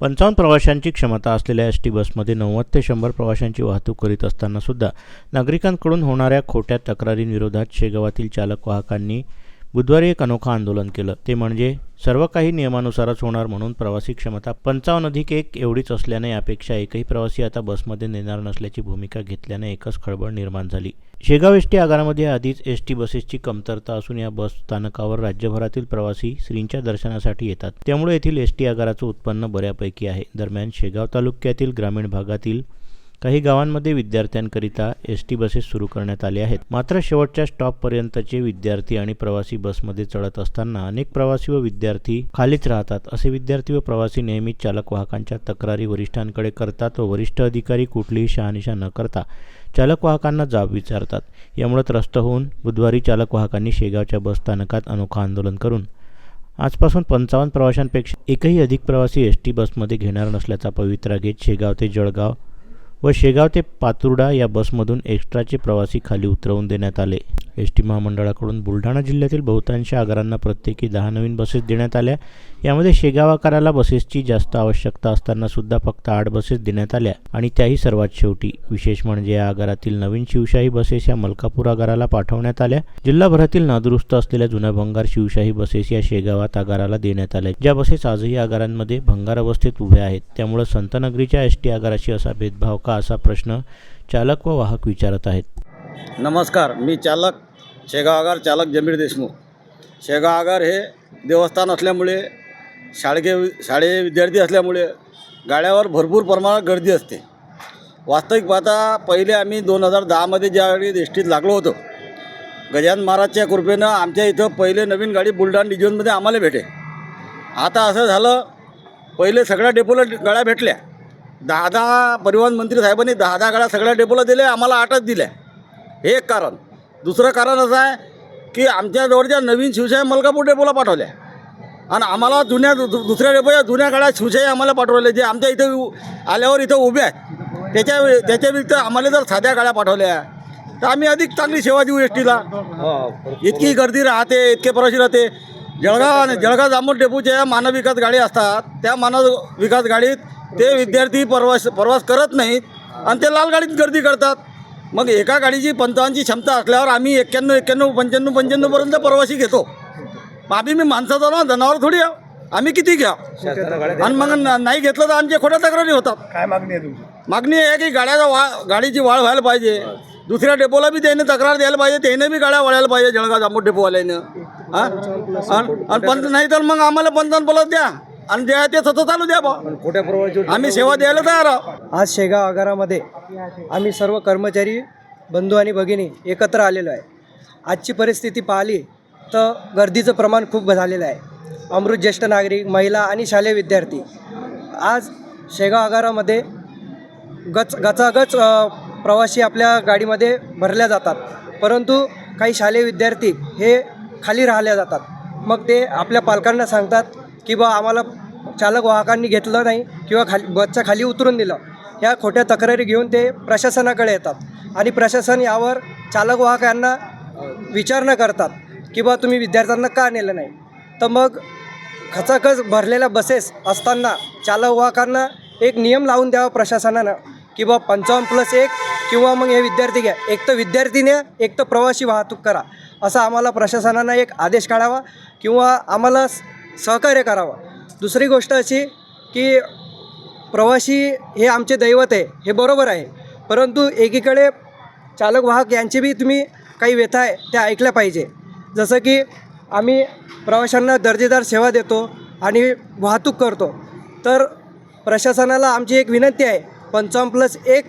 55 प्रवाशांची क्षमता असलेल्या एस टी बसमध्ये 90 ते 100 प्रवाशांची वाहतूक करीत असताना सुद्धा नागरिकांकडून होणाऱ्या खोट्या तक्रारींविरोधात शेगावातील चालक वाहकांनी बुधवारी एक अनोखं आंदोलन केलं। ते म्हणजे सर्व काही नियमानुसारच होणार म्हणून प्रवासी क्षमता 55+1 एवढीच असल्याने यापेक्षा एकही प्रवासी आता बसमध्ये नेणार नसल्याची भूमिका घेतल्याने एकच खळबळ निर्माण झाली। शेगाव एस टी आगारामध्ये आधीच एस टी बसेसची कमतरता असून या बस स्थानकावर राज्यभरातील प्रवासी श्रींच्या दर्शनासाठी येतात, त्यामुळे येथील एस टी आगाराचं उत्पन्न बऱ्यापैकी आहे। दरम्यान शेगाव तालुक्यातील ग्रामीण भागातील काही गावांमध्ये विद्यार्थ्यांकरिता एस टी बसेस सुरू करण्यात आले आहेत। मात्र शेवटच्या स्टॉपपर्यंतचे विद्यार्थी आणि प्रवासी बसमध्ये चढत असताना अनेक प्रवासी व विद्यार्थी खालीच राहतात। असे विद्यार्थी व प्रवासी नेहमीच चालक वाहकांच्या तक्रारी वरिष्ठांकडे करतात व वरिष्ठ अधिकारी कुठलीही शहानिशा न करता चालक वाहकांना जाब विचारतात। यामुळे त्रस्त होऊन बुधवारी चालक वाहकांनी शेगावच्या बस स्थानकात अनोखं आंदोलन करून आजपासून 55 प्रवाशांपेक्षा एकही अधिक प्रवासी एस टी बसमध्ये घेणार नसल्याचा पवित्रा घेत शेगाव ते जळगाव व शेगाव ते पातुर्डा या बसमधून एक्स्ट्राचे प्रवासी खाली उतरवून देण्यात आले। एस टी महामंडळाकडून बुलढाणा जिल्ह्यातील बहुतांश आगारांना प्रत्येकी 10 नवीन बसेस देण्यात आल्या। यामध्ये शेगाव आगाराला बसेसची जास्त आवश्यकता असताना सुद्धा फक्त 8 बसेस देण्यात आल्या आणि त्याही सर्वात शेवटी। विशेष म्हणजे या आगारातील नवीन शिवशाही बसेस या मलकापूर आगाराला पाठवण्यात आल्या। जिल्हाभरातील नादुरुस्त असलेल्या जुन्या भंगार शिवशाही बसेस या शेगावात आगाराला देण्यात आल्या, ज्या बसेस आजही आगारांमध्ये भंगार अवस्थेत उभ्या आहेत। त्यामुळे संतनगरीच्या एस टी आगाराशी असा भेदभाव का, असा प्रश्न चालक व वाहक विचारत आहेत। नमस्कार, मी चालक शेगाव आगार चालक जमीर देशमुख। शेगाव आगार हे देवस्थान असल्यामुळे शाळे विद्यार्थी असल्यामुळे गाड्यावर भरपूर प्रमाणात गर्दी असते। वास्तविक पाहता पहिले आम्ही 2010मध्ये ज्यावेळी एस टीत लागलो होतो, गजानन महाराजच्या कृपेनं आमच्या इथं पहिले नवीन गाडी बुलढाणा डिव्हिजनमध्ये आम्हाला भेटे। आता असं झालं, पहिले सगळ्या डेपोला गाड्या भेटल्या, 10 परिवहन मंत्री साहेबांनी 10 गाड्या सगळ्या डेपोला दिल्या, आम्हाला 8च दिल्या। हे एक कारण। दुसरं कारण असं आहे की आमच्याजवळच्या नवीन शिवशाही मलकापूर डेपोला पाठवल्या आणि आम्हाला दुसऱ्या डेपोच्या जुन्या गाड्या शिवशाही आम्हाला पाठवल्या, जे आमच्या इथं आल्यावर इथं उभ्या आहेत। त्याच्या व्यतिरिक्त आम्हाला जर साध्या गाड्या पाठवल्या तर आम्ही अधिक चांगली सेवा देऊ एस टीला। इतकी गर्दी राहते, इतके प्रवासी राहते। जळगाव जामोद डेपोच्या मानव विकास गाडी असतात, त्या मानव विकास गाडीत ते विद्यार्थी प्रवास करत नाहीत आणि ते लाल गाडीत गर्दी करतात। मग एका गाडीची 55 ची क्षमता असल्यावर आम्ही 91, 95 पर्यंत प्रवासी घेतो। आम्ही माणसाचा ना जनावर थोडी आहो, आम्ही किती घ्या आणि मग नाही घेतलं तर आमच्या खोट्या तक्रारी होतात। काय मागणी आहे तुमची? मागणी आहे की गाडीची वाढ व्हायला पाहिजे। दुसऱ्या डेपोला बी त्याने तक्रार द्यायला पाहिजे, त्याने बी गाड्या वळायला पाहिजे जळगाव जामोद डेपोवाल्यानं। आणि नाही तर मग आम्हाला 55 द्या आणि द्या ते सतत चालू द्या बा, खोट्या प्रवासी आम्ही सेवा द्यायला तयार आहोत। आज शेगाव आगारामध्ये आम्ही सर्व कर्मचारी बंधू आणि भगिनी एकत्र आलेलो आहे। आजची परिस्थिती पाहिली तर गर्दीचं प्रमाण खूप झालेलं आहे। अमृत ज्येष्ठ नागरिक, महिला आणि शालेय विद्यार्थी आज शेगाव आगारामध्ये गचागच प्रवासी आपल्या गाडीमध्ये भरल्या जातात, परंतु काही शालेय विद्यार्थी हे खाली राहिल्या जातात। मग ते आपल्या पालकांना सांगतात की बा आम्हाला चालक वाहकांनी घेतलं नाही किंवा बसच्या खाली उतरून दिलं। ह्या खोट्या तक्रारी घेऊन ते प्रशासनाकडे येतात आणि प्रशासन यावर चालक वाहकांना विचार न करतात की बा तुम्ही विद्यार्थ्यांना का नेलं नाही। तर मग खचाखच भरलेल्या बसेस असताना चालक वाहकांना एक नियम लावून द्यावा प्रशासनानं की बा 55+1 किंवा मग हे विद्यार्थी घ्या, एक तर विद्यार्थी न्या, एक तर प्रवासी वाहतूक करा, असा आम्हाला प्रशासनानं एक आदेश काढावा किंवा आम्हाला सहकार्य करावं। दुसरी गोष्ट अशी की प्रवासी हे आमचे दैवत आहे, हे बरोबर आहे, परंतु एकीकडे चालक वाहक यांची बी तुम्ही काही व्यथा आहे त्या ऐकल्या पाहिजे। जसं की आम्ही प्रवाशांना दर्जेदार सेवा देतो आणि वाहतूक करतो, तर प्रशासनाला आमची एक विनंती आहे, 55+1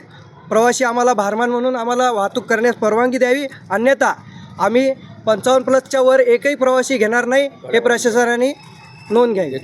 प्रवासी आम्हाला भारमान म्हणून आम्हाला वाहतूक करण्यास परवानगी द्यावी, अन्यथा आम्ही 55+च्या वर एकही प्रवासी घेणार नाही, हे प्रशासनाने नोंद घ्यावी।